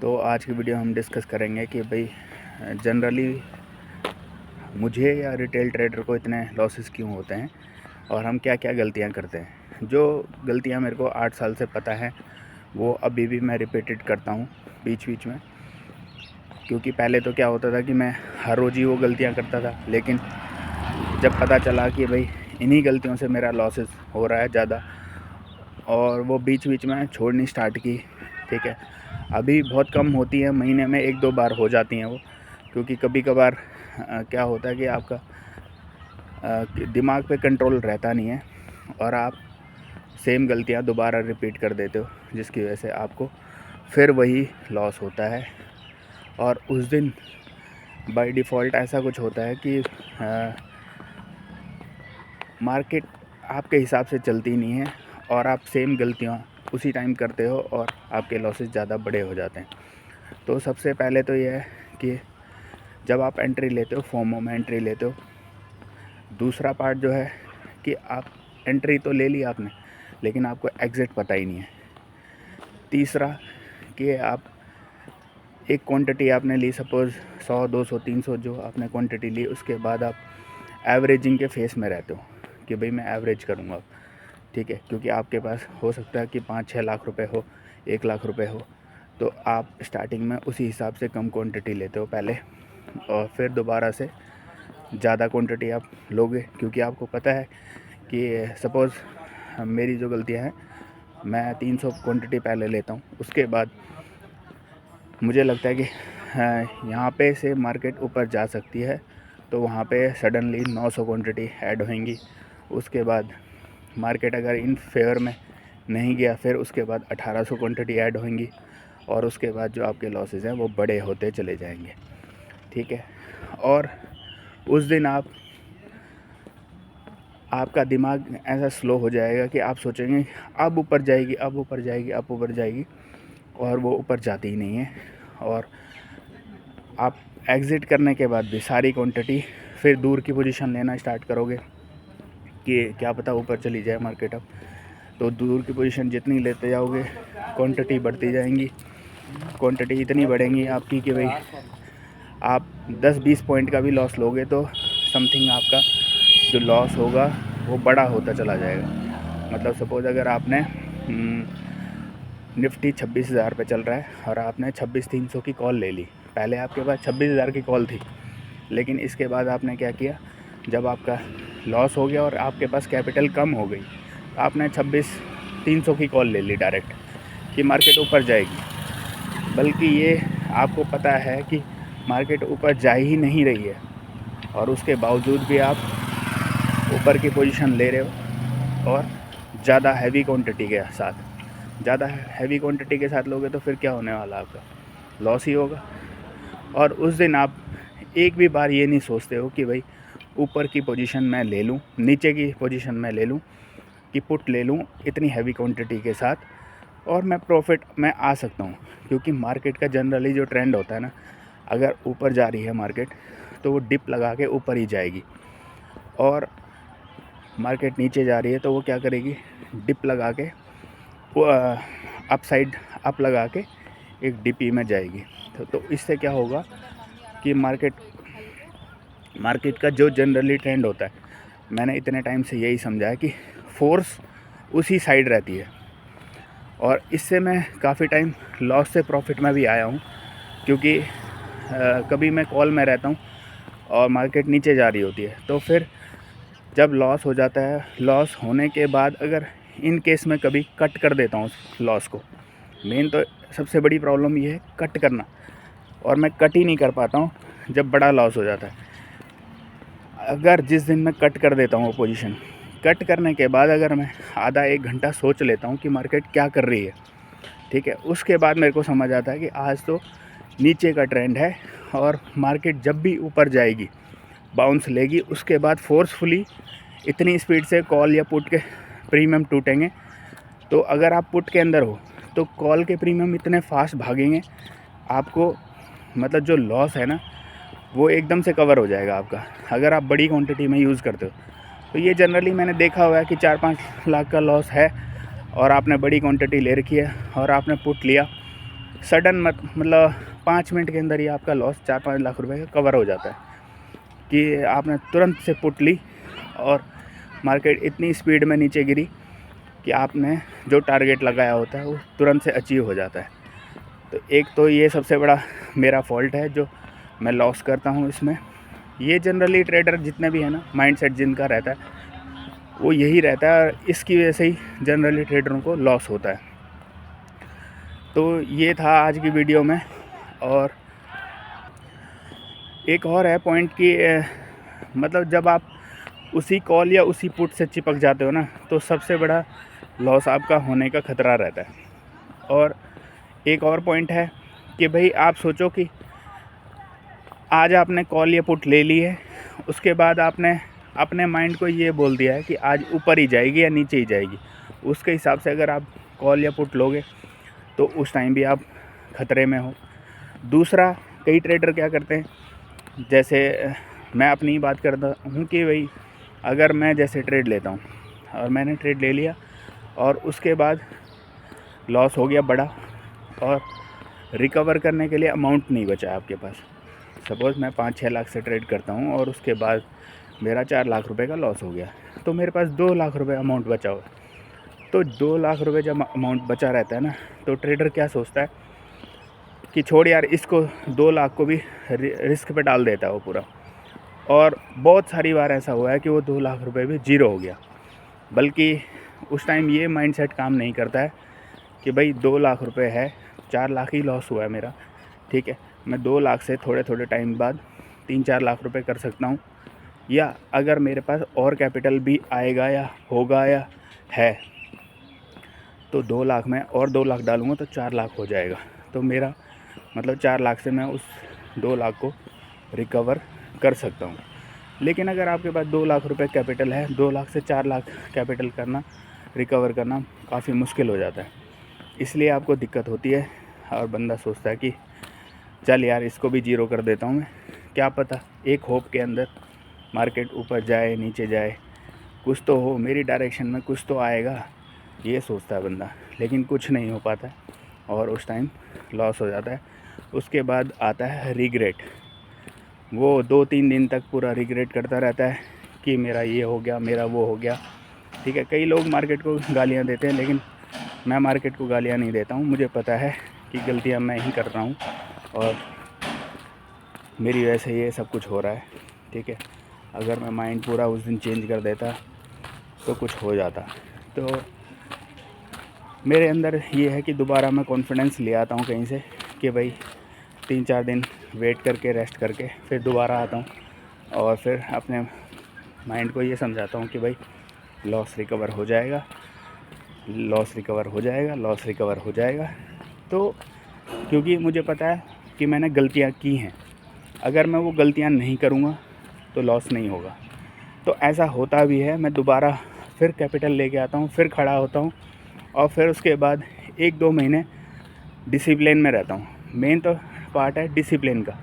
तो आज की वीडियो हम डिस्कस करेंगे कि भाई जनरली मुझे या रिटेल ट्रेडर को इतने लॉसेस क्यों होते हैं और हम क्या क्या गलतियां करते हैं। जो गलतियां मेरे को 8 साल से पता है वो अभी भी मैं रिपीटेड करता हूं बीच बीच में, क्योंकि पहले तो क्या होता था कि मैं हर रोज़ ही वो गलतियां करता था, लेकिन जब पता चला कि भाई इन्हीं गलतियों से मेरा लॉसेस हो रहा है ज़्यादा, और वो बीच बीच में छोड़नी स्टार्ट की। ठीक है, अभी बहुत कम होती है, महीने में 1-2 बार हो जाती हैं वो, क्योंकि कभी कभार क्या होता है कि आपका दिमाग पे कंट्रोल रहता नहीं है और आप सेम गलतियां दोबारा रिपीट कर देते हो, जिसकी वजह से आपको फिर वही लॉस होता है। और उस दिन बाय डिफ़ॉल्ट ऐसा कुछ होता है कि मार्केट आपके हिसाब से चलती नहीं है और आप सेम गलतियां उसी टाइम करते हो और आपके लॉसेस ज़्यादा बड़े हो जाते हैं। तो सबसे पहले तो यह है कि जब आप एंट्री लेते हो, फोमो में एंट्री लेते हो, दूसरा पार्ट जो है कि आप एंट्री तो ले ली आपने, लेकिन आपको एग्ज़िट पता ही नहीं है। तीसरा कि आप एक क्वांटिटी आपने ली, सपोज़ 100, 200, 300 जो आपने क्वांटिटी ली, उसके बाद आप एवरेजिंग के फेस में रहते हो कि भाई मैं एवरेज करूँगा। ठीक है, क्योंकि आपके पास हो सकता है कि 5-6 लाख रुपए हो, 1 लाख रुपए हो, तो आप स्टार्टिंग में उसी हिसाब से कम क्वांटिटी लेते हो पहले, और फिर दोबारा से ज़्यादा क्वांटिटी आप लोगे, क्योंकि आपको पता है कि सपोज़ मेरी जो गलतियाँ हैं, मैं 300 क्वांटिटी पहले लेता हूँ, उसके बाद मुझे लगता है कि यहाँ पे से मार्केट ऊपर जा सकती है, तो वहाँ पे सडनली 900 क्वांटिटी ऐड होंगी। उसके बाद मार्केट अगर इन फेवर में नहीं गया, फिर उसके बाद 1800 क्वांटिटी ऐड होंगी, और उसके बाद जो आपके लॉसेस हैं वो बड़े होते चले जाएंगे। ठीक है, और उस दिन आपका दिमाग ऐसा स्लो हो जाएगा कि आप सोचेंगे अब ऊपर जाएगी, अब ऊपर जाएगी, अब ऊपर जाएगी, और वो ऊपर जाती ही नहीं है। और आप एग्ज़िट करने के बाद भी सारी क्वांटिटी फिर दूर की पोजीशन लेना स्टार्ट करोगे कि क्या पता ऊपर चली जाए मार्केट। अब तो दूर की पोजीशन जितनी लेते जाओगे, क्वांटिटी बढ़ती जाएंगी, क्वांटिटी इतनी बढ़ेंगी आपकी कि भाई आप 10-20 पॉइंट का भी लॉस लोगे तो समथिंग आपका जो लॉस होगा वो बड़ा होता चला जाएगा। मतलब सपोज़ अगर आपने निफ्टी 26,000 पे चल रहा है और आपने 26,300 की कॉल ले ली, पहले आपके पास 26,000 की कॉल थी, लेकिन इसके बाद आपने क्या किया, जब आपका लॉस हो गया और आपके पास कैपिटल कम हो गई, आपने 26,300 की कॉल ले ली डायरेक्ट कि मार्केट ऊपर जाएगी। बल्कि ये आपको पता है कि मार्केट ऊपर जा ही नहीं रही है, और उसके बावजूद भी आप ऊपर की पोजीशन ले रहे हो, और ज़्यादा हैवी क्वांटिटी के साथ। ज़्यादा हैवी क्वांटिटी के साथ लोगे तो फिर क्या होने वाला, आपका लॉस ही होगा। और उस दिन आप एक भी बार ये नहीं सोचते हो कि भाई ऊपर की पोजीशन मैं ले लूँ, नीचे की पोजीशन मैं ले लूँ, कि पुट ले लूँ इतनी हैवी क्वांटिटी के साथ, और मैं प्रॉफिट में आ सकता हूँ। क्योंकि मार्केट का जनरली जो ट्रेंड होता है ना, अगर ऊपर जा रही है मार्केट तो वो डिप लगा के ऊपर ही जाएगी, और मार्केट नीचे जा रही है तो वो क्या करेगी, डिप लगा के वो अप साइड अप लगा के एक डीपी में जाएगी। तो इससे क्या होगा कि मार्केट का जो जनरली ट्रेंड होता है, मैंने इतने टाइम से यही समझा है कि फोर्स उसी साइड रहती है। और इससे मैं काफ़ी टाइम लॉस से प्रॉफिट में भी आया हूँ, क्योंकि कभी मैं कॉल में रहता हूँ और मार्केट नीचे जा रही होती है, तो फिर जब लॉस हो जाता है, लॉस होने के बाद अगर इन केस में कभी कट कर देता हूँ उस लॉस को, मेन तो सबसे बड़ी प्रॉब्लम ये है कट करना, और मैं कट ही नहीं कर पाता हूँ जब बड़ा लॉस हो जाता है। अगर जिस दिन मैं कट कर देता हूँ पोजीशन, कट करने के बाद अगर मैं आधा 1 घंटा सोच लेता हूँ कि मार्केट क्या कर रही है, ठीक है, उसके बाद मेरे को समझ आता है कि आज तो नीचे का ट्रेंड है, और मार्केट जब भी ऊपर जाएगी बाउंस लेगी, उसके बाद फोर्सफुली इतनी स्पीड से कॉल या पुट के प्रीमियम टूटेंगे। तो अगर आप पुट के अंदर हो तो कॉल के प्रीमियम इतने फास्ट भागेंगे, आपको मतलब जो लॉस है ना वो एकदम से कवर हो जाएगा आपका, अगर आप बड़ी क्वांटिटी में यूज़ करते हो। तो ये जनरली मैंने देखा हुआ है कि 4-5 लाख का लॉस है और आपने बड़ी क्वांटिटी ले रखी है और आपने पुट लिया, सडन मतलब 5 मिनट के अंदर ही आपका लॉस 4-5 लाख रुपए का कवर हो जाता है कि आपने तुरंत से पुट ली और मार्केट इतनी स्पीड में नीचे गिरी कि आपने जो टारगेट लगाया होता है वो तुरंत से अचीव हो जाता है। तो एक तो ये सबसे बड़ा मेरा फॉल्ट है जो मैं लॉस करता हूँ इसमें। ये जनरली ट्रेडर जितने भी हैं ना, माइंडसेट जिनका रहता है वो यही रहता है और इसकी वजह से ही जनरली ट्रेडरों को लॉस होता है। तो ये था आज की वीडियो में। और एक और है पॉइंट कि मतलब जब आप उसी कॉल या उसी पुट से चिपक जाते हो ना, तो सबसे बड़ा लॉस आपका होने का ख़तरा रहता है। और एक और पॉइंट है कि भाई आप सोचो कि आज आपने कॉल या पुट ले ली है, उसके बाद आपने अपने माइंड को ये बोल दिया है कि आज ऊपर ही जाएगी या नीचे ही जाएगी। उसके हिसाब से अगर आप कॉल या पुट लोगे तो उस टाइम भी आप ख़तरे में हो। दूसरा, कई ट्रेडर क्या करते हैं, जैसे मैं अपनी ही बात करता हूँ कि भाई अगर मैं जैसे ट्रेड लेता हूँ और मैंने ट्रेड ले लिया और उसके बाद लॉस हो गया बड़ा और रिकवर करने के लिए अमाउंट नहीं बचा आपके पास। सपोज़ मैं 5-6 लाख से ट्रेड करता हूँ और उसके बाद मेरा 4 लाख रुपए का लॉस हो गया, तो मेरे पास 2 लाख रुपए अमाउंट बचा हुआ। तो 2 लाख रुपए जब अमाउंट बचा रहता है ना, तो ट्रेडर क्या सोचता है कि छोड़ यार, इसको 2 लाख को भी रिस्क पे डाल देता है वो पूरा। और बहुत सारी बार ऐसा हुआ है कि वो 2 लाख रुपए भी ज़ीरो हो गया। बल्कि उस टाइम ये माइंडसेट काम नहीं करता है कि भाई 2 लाख रुपए है, 4 लाख ही लॉस हुआ है मेरा, ठीक है, मैं 2 लाख से थोड़े थोड़े टाइम बाद 3-4 लाख रुपए कर सकता हूँ, या अगर मेरे पास और कैपिटल भी आएगा या होगा या है तो 2 लाख में और 2 लाख डालूँगा तो 4 लाख हो जाएगा। तो मेरा मतलब 4 लाख से मैं उस 2 लाख को रिकवर कर सकता हूँ। लेकिन अगर आपके पास 2 लाख रुपए कैपिटल है, 2 लाख से 4 लाख कैपिटल करना, रिकवर करना काफ़ी मुश्किल हो जाता है। इसलिए आपको दिक्कत होती है और बंदा सोचता है कि चल यार, इसको भी ज़ीरो कर देता हूँ मैं, क्या पता एक होप के अंदर मार्केट ऊपर जाए नीचे जाए, कुछ तो हो, मेरी डायरेक्शन में कुछ तो आएगा, ये सोचता है बंदा। लेकिन कुछ नहीं हो पाता है और उस टाइम लॉस हो जाता है। उसके बाद आता है रिग्रेट। वो 2-3 दिन तक पूरा रिग्रेट करता रहता है कि मेरा ये हो गया, मेरा वो हो गया, ठीक है। कई लोग मार्केट को गालियाँ देते हैं, लेकिन मैं मार्केट को गालियाँ नहीं देता हूँ। मुझे पता है कि गलतियाँ मैं ही कर रहा हूँ और मेरी वजह से ये सब कुछ हो रहा है, ठीक है। अगर मैं माइंड पूरा उस दिन चेंज कर देता तो कुछ हो जाता। तो मेरे अंदर ये है कि दोबारा मैं कॉन्फिडेंस ले आता हूँ कहीं से कि भाई 3-4 दिन वेट करके, रेस्ट करके फिर दोबारा आता हूँ और फिर अपने माइंड को ये समझाता हूँ कि भाई लॉस रिकवर हो जाएगा, लॉस रिकवर हो जाएगा, लॉस रिकवर हो जाएगा। तो क्योंकि मुझे पता है कि मैंने गलतियाँ की हैं, अगर मैं वो गलतियाँ नहीं करूँगा तो लॉस नहीं होगा। तो ऐसा होता भी है, मैं दोबारा फिर कैपिटल लेके आता हूँ, फिर खड़ा होता हूँ और फिर उसके बाद 1-2 महीने डिसिप्लिन में रहता हूँ। मेन तो पार्ट है डिसिप्लिन का,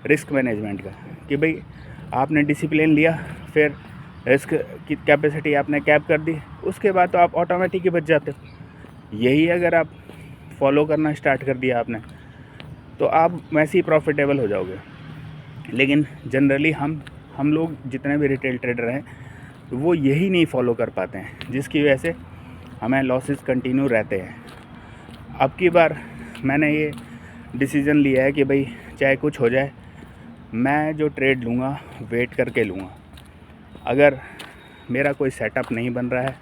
रिस्क मैनेजमेंट का, कि भाई आपने डिसिप्लिन लिया, फिर रिस्क की कैपेसिटी आपने कैप कर दी, उसके बाद तो आप ऑटोमेटिक ही बच जाते हो। यही अगर आप फॉलो करना स्टार्ट कर दिया आपने तो आप वैसे ही प्रॉफिटेबल हो जाओगे। लेकिन जनरली हम लोग जितने भी रिटेल ट्रेडर हैं वो यही नहीं फॉलो कर पाते हैं, जिसकी वजह से हमें लॉसेस कंटिन्यू रहते हैं। अब की बार मैंने ये डिसीज़न लिया है कि भाई चाहे कुछ हो जाए, मैं जो ट्रेड लूँगा वेट करके लूँगा। अगर मेरा कोई सेटअप नहीं बन रहा है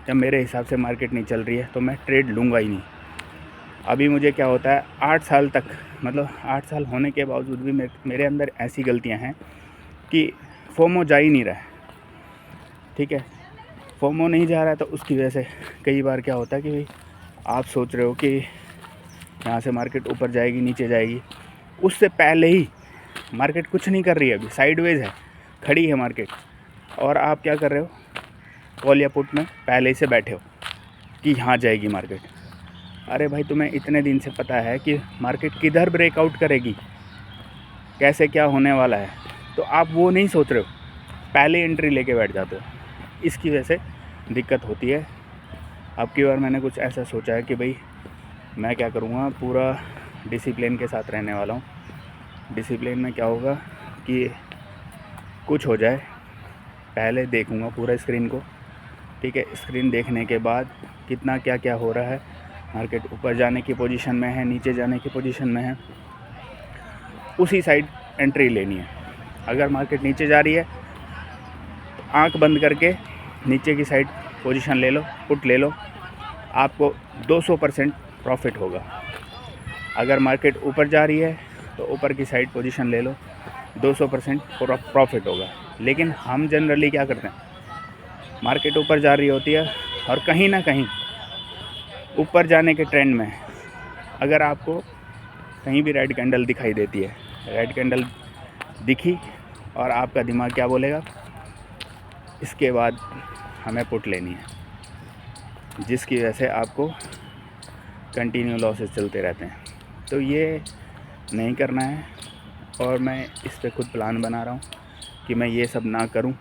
या मेरे हिसाब से मार्केट नहीं चल रही है तो मैं ट्रेड लूँगा ही नहीं। अभी मुझे क्या होता है, 8 साल तक, मतलब 8 साल होने के बावजूद भी मेरे अंदर ऐसी गलतियां हैं कि फोमो जा ही नहीं रहा है, ठीक है। फोमो नहीं जा रहा है तो उसकी वजह से कई बार क्या होता है कि भाई आप सोच रहे हो कि यहाँ से मार्केट ऊपर जाएगी नीचे जाएगी, उससे पहले ही मार्केट कुछ नहीं कर रही है, अभी साइडवेज है, खड़ी है मार्केट, और आप क्या कर रहे हो, कॉल या पुट में पहले ही से बैठे हो कि यहाँ जाएगी मार्केट। अरे भाई, तुम्हें इतने दिन से पता है कि मार्केट किधर ब्रेकआउट करेगी, कैसे क्या होने वाला है, तो आप वो नहीं सोच रहे हो, पहले एंट्री लेके बैठ जाते हो। इसकी वजह से दिक्कत होती है। अब की बार मैंने कुछ ऐसा सोचा है कि भाई मैं क्या करूँगा, पूरा डिसिप्लिन के साथ रहने वाला हूँ। डिसिप्लिन में क्या होगा कि कुछ हो जाए पहले देखूँगा पूरा स्क्रीन को, ठीक है। स्क्रीन देखने के बाद कितना क्या क्या हो रहा है, मार्केट ऊपर जाने की पोजीशन में है, नीचे जाने की पोजीशन में है, उसी साइड एंट्री लेनी है। अगर मार्केट नीचे जा रही है तो आंख बंद करके नीचे की साइड पोजीशन ले लो, पुट ले लो, आपको 200% प्रॉफिट होगा। अगर मार्केट ऊपर जा रही है तो ऊपर की साइड पोजीशन ले लो, 200% प्रॉफिट होगा। लेकिन हम जनरली क्या करते हैं, मार्केट ऊपर जा रही होती है और कहीं ना कहीं ऊपर जाने के ट्रेंड में अगर आपको कहीं भी रेड कैंडल दिखाई देती है, रेड कैंडल दिखी और आपका दिमाग क्या बोलेगा, इसके बाद हमें पुट लेनी है, जिसकी वजह से आपको कंटिन्यू लॉसेस चलते रहते हैं। तो ये नहीं करना है और मैं इस पे खुद प्लान बना रहा हूँ कि मैं ये सब ना करूँ,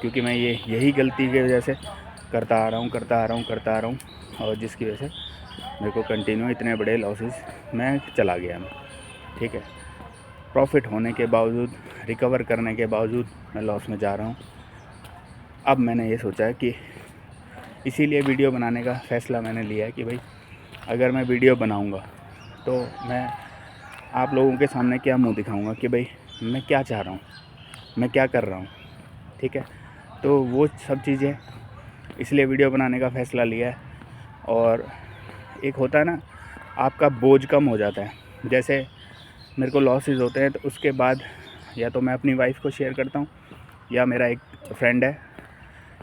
क्योंकि मैं यही गलती की वजह से करता आ रहा हूँ और जिसकी वजह से मेरे को कंटिन्यू इतने बड़े लॉसेस में चला गया मैं, ठीक है। प्रॉफिट होने के बावजूद, रिकवर करने के बावजूद मैं लॉस में जा रहा हूँ। अब मैंने ये सोचा है कि इसीलिए वीडियो बनाने का फ़ैसला मैंने लिया है कि भाई अगर मैं वीडियो बनाऊँगा तो मैं आप लोगों के सामने क्या मुंह दिखाऊंगा कि भाई मैं क्या चाह रहा हूँ, मैं क्या कर रहा हूँ, ठीक है। तो वो सब चीज़ें इसलिए वीडियो बनाने का फ़ैसला लिया है। और एक होता है ना, आपका बोझ कम हो जाता है। जैसे मेरे को लॉसेस होते हैं तो उसके बाद या तो मैं अपनी वाइफ को शेयर करता हूँ या मेरा एक फ्रेंड है,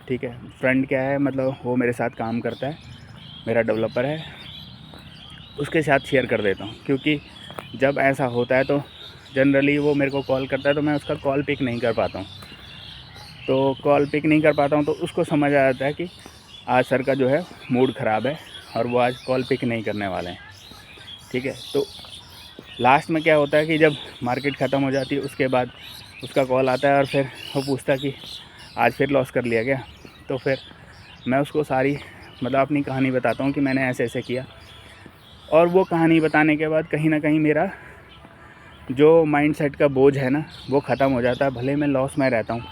ठीक है। फ्रेंड क्या है, मतलब वो मेरे साथ काम करता है, मेरा डेवलपर है, उसके साथ शेयर कर देता हूँ। क्योंकि जब ऐसा होता है तो जनरली वो मेरे को कॉल करता है तो मैं उसका कॉल पिक नहीं कर पाता हूँ। तो कॉल पिक नहीं कर पाता हूँ तो उसको समझ आ जाता है कि आज सर का जो है मूड ख़राब है और वो आज कॉल पिक नहीं करने वाले हैं, ठीक है। तो लास्ट में क्या होता है कि जब मार्केट ख़त्म हो जाती है उसके बाद उसका कॉल आता है और फिर वो पूछता है कि आज फिर लॉस कर लिया क्या। तो फिर मैं उसको सारी मतलब अपनी कहानी बताता हूँ कि मैंने ऐसे ऐसे किया। और वो कहानी बताने के बाद कहीं ना कहीं मेरा जो माइंडसेट का बोझ है ना वो ख़त्म हो जाता है। भले मैं लॉस में रहता हूँ,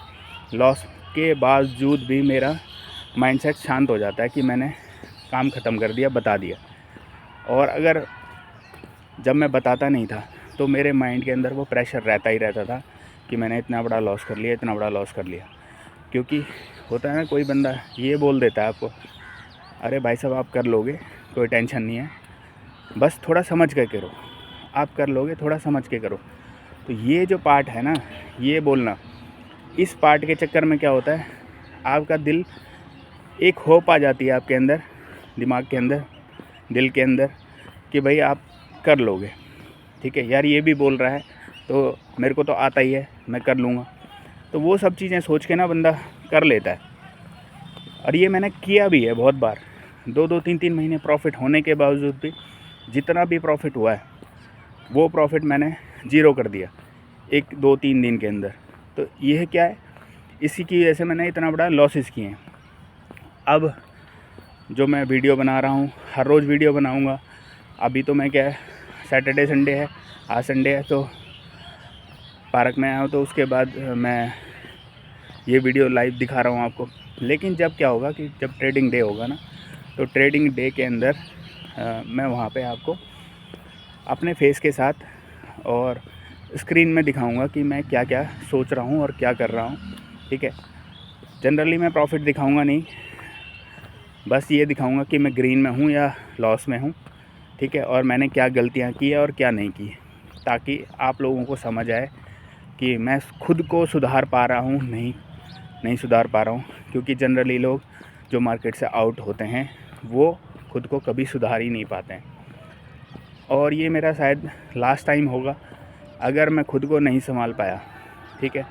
लॉस के बावजूद भी मेरा माइंडसेट शांत हो जाता है कि मैंने काम ख़त्म कर दिया, बता दिया। और अगर जब मैं बताता नहीं था तो मेरे माइंड के अंदर वो प्रेशर रहता ही रहता था कि मैंने इतना बड़ा लॉस कर लिया, इतना बड़ा लॉस कर लिया। क्योंकि होता है ना, कोई बंदा ये बोल देता है आपको, अरे भाई साहब आप कर लोगे, कोई टेंशन नहीं है, बस थोड़ा समझ के करो, आप कर लोगे, थोड़ा समझ के करो। तो ये जो पार्ट है ना, ये बोलना, इस पार्ट के चक्कर में क्या होता है, आपका दिल, एक होप आ जाती है आपके अंदर, दिमाग के अंदर, दिल के अंदर कि भाई आप कर लोगे, ठीक है। यार ये भी बोल रहा है तो मेरे को तो आता ही है, मैं कर लूँगा। तो वो सब चीज़ें सोच के ना बंदा कर लेता है। और ये मैंने किया भी है बहुत बार, 2-3 महीने प्रॉफिट होने के बावजूद भी जितना भी प्रॉफिट हुआ है वो प्रॉफिट मैंने ज़ीरो कर दिया 1-2-3 दिन के अंदर। तो यह क्या है, इसी की वजह से मैंने इतना बड़ा लॉसेस किए हैं। अब जो मैं वीडियो बना रहा हूँ, हर रोज़ वीडियो बनाऊँगा। अभी तो मैं क्या है, सैटरडे संडे है, आज संडे है तो पार्क में आया हूँ, तो उसके बाद मैं ये वीडियो लाइव दिखा रहा हूँ आपको। लेकिन जब क्या होगा कि जब ट्रेडिंग डे होगा ना, तो ट्रेडिंग डे के अंदर मैं वहाँ पे आपको अपने फेस के साथ और स्क्रीन में दिखाऊंगा कि मैं क्या क्या सोच रहा हूँ और क्या कर रहा हूँ, ठीक है। जनरली मैं प्रॉफिट दिखाऊंगा नहीं, बस ये दिखाऊंगा कि मैं ग्रीन में हूँ या लॉस में हूँ, ठीक है। और मैंने क्या गलतियाँ की है और क्या नहीं की, ताकि आप लोगों को समझ आए कि मैं खुद को सुधार पा रहा हूँ, नहीं सुधार पा रहा हूँ। क्योंकि जनरली लोग जो मार्केट से आउट होते हैं वो खुद को कभी सुधार ही नहीं पाते हैं। और ये मेरा शायद लास्ट टाइम होगा अगर मैं खुद को नहीं संभाल पाया, ठीक है।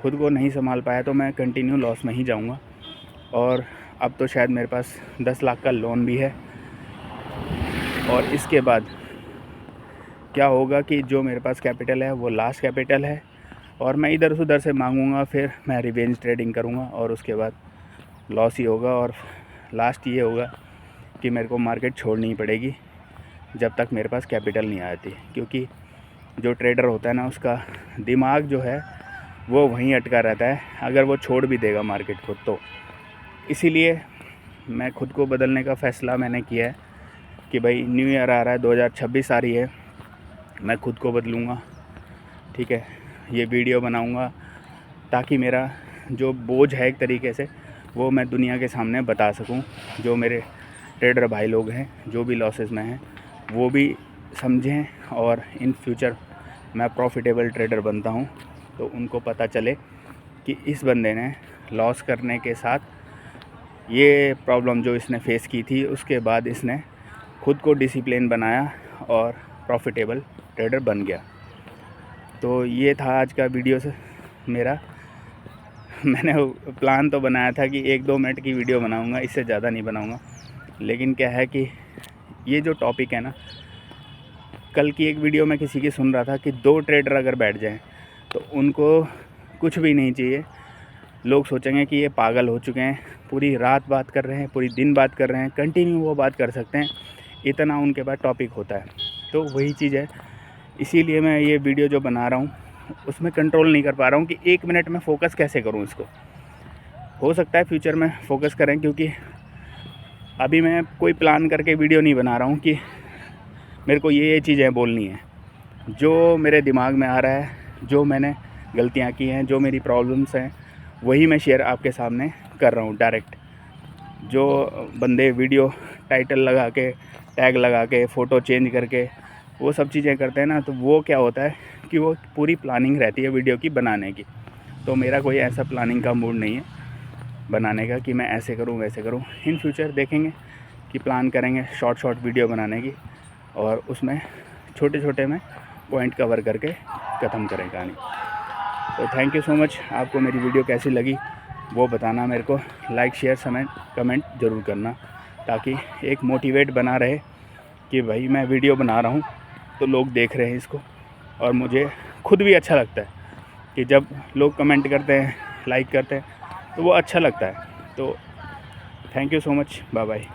खुद को नहीं संभाल पाया तो मैं कंटिन्यू लॉस में ही जाऊंगा। और अब तो शायद मेरे पास 10 लाख का लोन भी है। और इसके बाद क्या होगा कि जो मेरे पास कैपिटल है वो लास्ट कैपिटल है, और मैं इधर से उधर से मांगूंगा, फिर मैं रिवेंज ट्रेडिंग करूंगा और उसके बाद लॉस ही होगा। और लास्ट ये होगा कि मेरे को मार्केट छोड़नी पड़ेगी, जब तक मेरे पास कैपिटल नहीं आती, क्योंकि जो ट्रेडर होता है ना उसका दिमाग जो है वो वहीं अटका रहता है, अगर वो छोड़ भी देगा मार्केट को तो। इसीलिए मैं खुद को बदलने का फ़ैसला मैंने किया है कि भाई न्यू ईयर आ रहा है, 2026 आ रही है, मैं खुद को बदलूँगा, ठीक है। ये वीडियो बनाऊँगा ताकि मेरा जो बोझ है एक तरीके से वो मैं दुनिया के सामने बता सकूं। जो मेरे ट्रेडर भाई लोग हैं जो भी लॉसेस में हैं वो भी समझें और इन फ्यूचर मैं प्रॉफिटेबल ट्रेडर बनता हूं तो उनको पता चले कि इस बंदे ने लॉस करने के साथ ये प्रॉब्लम जो इसने फेस की थी उसके बाद इसने खुद को डिसिप्लिन बनाया और प्रॉफिटेबल ट्रेडर बन गया। तो ये था आज का वीडियो से मेरा। मैंने प्लान तो बनाया था कि 1-2 मिनट की वीडियो बनाऊंगा, इससे ज़्यादा नहीं बनाऊंगा, लेकिन क्या है कि ये जो टॉपिक है ना, कल की एक वीडियो में किसी की सुन रहा था कि 2 ट्रेडर अगर बैठ जाएं तो उनको कुछ भी नहीं चाहिए, लोग सोचेंगे कि ये पागल हो चुके हैं, पूरी रात बात कर रहे हैं, पूरी दिन बात कर रहे हैं, कंटिन्यू वो बात कर सकते हैं, इतना उनके पास टॉपिक होता है। तो वही चीज़ है, इसीलिए मैं ये वीडियो जो बना रहा हूँ उसमें कंट्रोल नहीं कर पा रहा हूँ कि 1 मिनट में फ़ोकस कैसे करूँ इसको। हो सकता है फ्यूचर में फ़ोकस करें, क्योंकि अभी मैं कोई प्लान करके वीडियो नहीं बना रहा हूँ कि मेरे को ये चीज़ें बोलनी है। जो मेरे दिमाग में आ रहा है, जो मैंने गलतियाँ की हैं, जो मेरी प्रॉब्लम्स हैं, वही मैं शेयर आपके सामने कर रहा हूँ डायरेक्ट। जो बंदे वीडियो टाइटल लगा के, टैग लगा के, फ़ोटो चेंज करके वो सब चीज़ें करते हैं ना, तो वो क्या होता है कि वो पूरी प्लानिंग रहती है वीडियो की बनाने की। तो मेरा कोई ऐसा प्लानिंग का मूड नहीं है बनाने का कि मैं ऐसे करूँ वैसे करूँ। इन फ्यूचर देखेंगे कि प्लान करेंगे शॉर्ट वीडियो बनाने की और उसमें छोटे में पॉइंट कवर करके ख़त्म करें कहानी। तो थैंक यू सो मच। आपको मेरी वीडियो कैसी लगी वो बताना मेरे को, लाइक शेयर कमेंट ज़रूर करना, ताकि एक मोटिवेट बना रहे कि भाई मैं वीडियो बना रहा हूँ तो लोग देख रहे हैं इसको, और मुझे खुद भी अच्छा लगता है कि जब लोग कमेंट करते हैं, लाइक करते हैं तो वो अच्छा लगता है। तो thank you so much, bye bye.